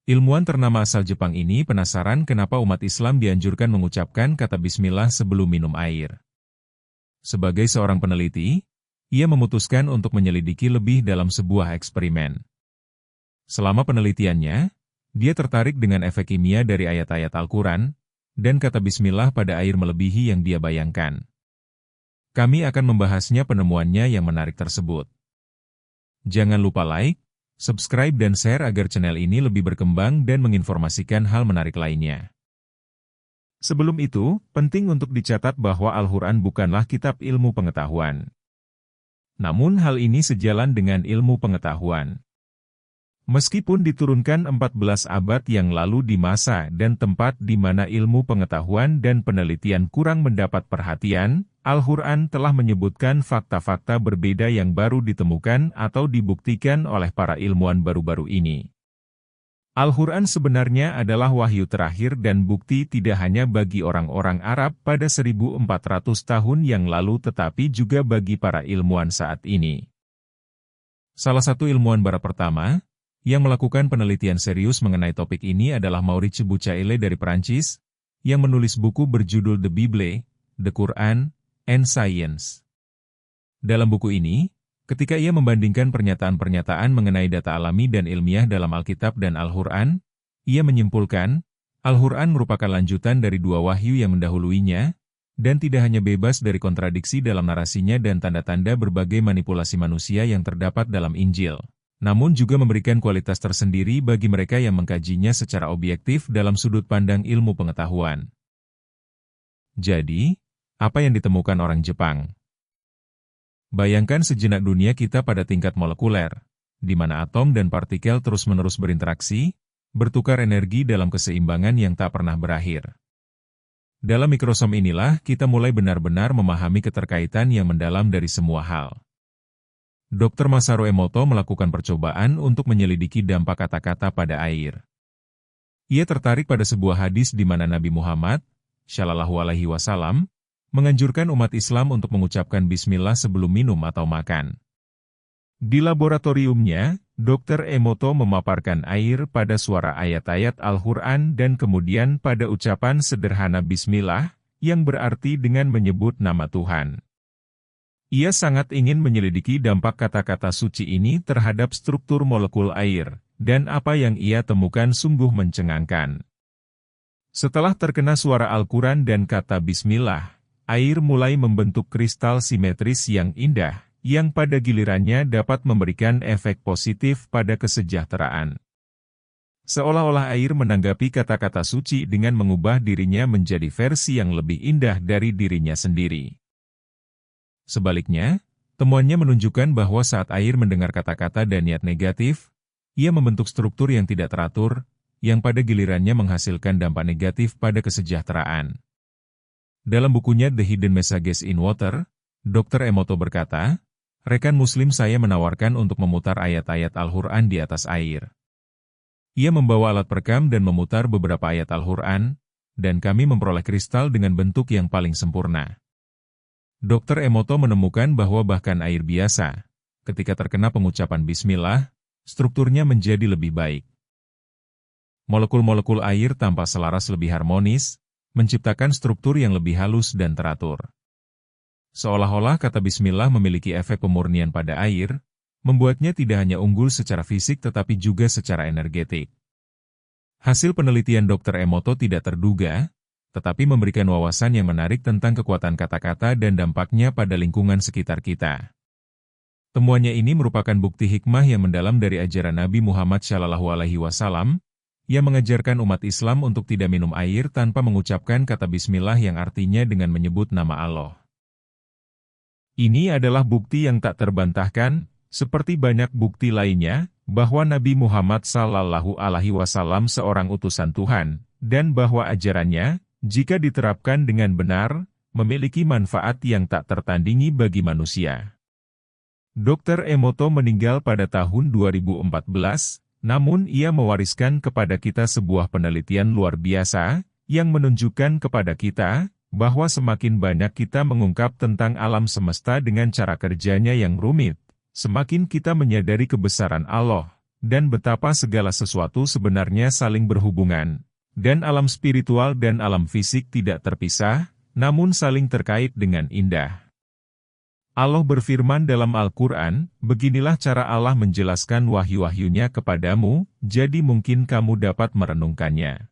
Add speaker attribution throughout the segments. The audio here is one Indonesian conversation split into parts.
Speaker 1: Ilmuwan ternama asal Jepang ini penasaran kenapa umat Islam dianjurkan mengucapkan kata bismillah sebelum minum air. Sebagai seorang peneliti, ia memutuskan untuk menyelidiki lebih dalam sebuah eksperimen. Selama penelitiannya, dia tertarik dengan efek kimia dari ayat-ayat Al-Quran, dan kata bismillah pada air melebihi yang dia bayangkan. Kami akan membahasnya penemuannya yang menarik tersebut. Jangan lupa like, subscribe dan share agar channel ini lebih berkembang dan menginformasikan hal menarik lainnya. Sebelum itu, penting untuk dicatat bahwa Al-Quran bukanlah kitab ilmu pengetahuan. Namun hal ini sejalan dengan ilmu pengetahuan. Meskipun diturunkan 14 abad yang lalu di masa dan tempat di mana ilmu pengetahuan dan penelitian kurang mendapat perhatian, Al-Quran telah menyebutkan fakta-fakta berbeda yang baru ditemukan atau dibuktikan oleh para ilmuwan baru-baru ini. Al-Quran sebenarnya adalah wahyu terakhir dan bukti tidak hanya bagi orang-orang Arab pada 1400 tahun yang lalu tetapi juga bagi para ilmuwan saat ini. Salah satu ilmuwan barat pertama yang melakukan penelitian serius mengenai topik ini adalah Maurice Bucaille dari Perancis, yang menulis buku berjudul The Bible, The Quran, and Science. Dalam buku ini, ketika ia membandingkan pernyataan-pernyataan mengenai data alami dan ilmiah dalam Alkitab dan Al-Quran, ia menyimpulkan, Al-Quran merupakan lanjutan dari dua wahyu yang mendahuluinya, dan tidak hanya bebas dari kontradiksi dalam narasinya dan tanda-tanda berbagai manipulasi manusia yang terdapat dalam Injil, namun juga memberikan kualitas tersendiri bagi mereka yang mengkajinya secara objektif dalam sudut pandang ilmu pengetahuan. Jadi, apa yang ditemukan orang Jepang? Bayangkan sejenak dunia kita pada tingkat molekuler, di mana atom dan partikel terus-menerus berinteraksi, bertukar energi dalam keseimbangan yang tak pernah berakhir. Dalam mikrosom inilah kita mulai benar-benar memahami keterkaitan yang mendalam dari semua hal. Dr. Masaru Emoto melakukan percobaan untuk menyelidiki dampak kata-kata pada air. Ia tertarik pada sebuah hadis di mana Nabi Muhammad, Shallallahu Alaihi Wasallam, menganjurkan umat Islam untuk mengucapkan bismillah sebelum minum atau makan. Di laboratoriumnya, Dr. Emoto memaparkan air pada suara ayat-ayat Al-Quran dan kemudian pada ucapan sederhana bismillah, yang berarti dengan menyebut nama Tuhan. Ia sangat ingin menyelidiki dampak kata-kata suci ini terhadap struktur molekul air, dan apa yang ia temukan sungguh mencengangkan. Setelah terkena suara Al-Quran dan kata bismillah, air mulai membentuk kristal simetris yang indah, yang pada gilirannya dapat memberikan efek positif pada kesejahteraan. Seolah-olah air menanggapi kata-kata suci dengan mengubah dirinya menjadi versi yang lebih indah dari dirinya sendiri. Sebaliknya, temuannya menunjukkan bahwa saat air mendengar kata-kata dan niat negatif, ia membentuk struktur yang tidak teratur, yang pada gilirannya menghasilkan dampak negatif pada kesejahteraan. Dalam bukunya The Hidden Messages in Water, Dr. Emoto berkata, rekan muslim saya menawarkan untuk memutar ayat-ayat Al-Quran di atas air. Ia membawa alat perekam dan memutar beberapa ayat Al-Quran, dan kami memperoleh kristal dengan bentuk yang paling sempurna. Dr. Emoto menemukan bahwa bahkan air biasa, ketika terkena pengucapan bismillah, strukturnya menjadi lebih baik. Molekul-molekul air tampak selaras lebih harmonis, menciptakan struktur yang lebih halus dan teratur. Seolah-olah kata bismillah memiliki efek pemurnian pada air, membuatnya tidak hanya unggul secara fisik tetapi juga secara energetik. Hasil penelitian Dr. Emoto tidak terduga, tetapi memberikan wawasan yang menarik tentang kekuatan kata-kata dan dampaknya pada lingkungan sekitar kita. Temuannya ini merupakan bukti hikmah yang mendalam dari ajaran Nabi Muhammad SAW, yang mengajarkan umat Islam untuk tidak minum air tanpa mengucapkan kata bismillah yang artinya dengan menyebut nama Allah. Ini adalah bukti yang tak terbantahkan, seperti banyak bukti lainnya, bahwa Nabi Muhammad SAW seorang utusan Tuhan, dan bahwa ajarannya, jika diterapkan dengan benar, memiliki manfaat yang tak tertandingi bagi manusia. Dr. Emoto meninggal pada tahun 2014, namun ia mewariskan kepada kita sebuah penelitian luar biasa, yang menunjukkan kepada kita, bahwa semakin banyak kita mengungkap tentang alam semesta dengan cara kerjanya yang rumit, semakin kita menyadari kebesaran Allah, dan betapa segala sesuatu sebenarnya saling berhubungan, dan alam spiritual dan alam fisik tidak terpisah, namun saling terkait dengan indah. Allah berfirman dalam Al-Quran, beginilah cara Allah menjelaskan wahyu-wahyunya kepadamu, jadi mungkin kamu dapat merenungkannya.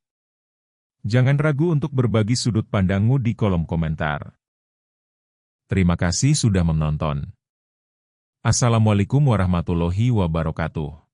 Speaker 1: Jangan ragu untuk berbagi sudut pandangmu di kolom komentar. Terima kasih sudah menonton. Assalamualaikum warahmatullahi wabarakatuh.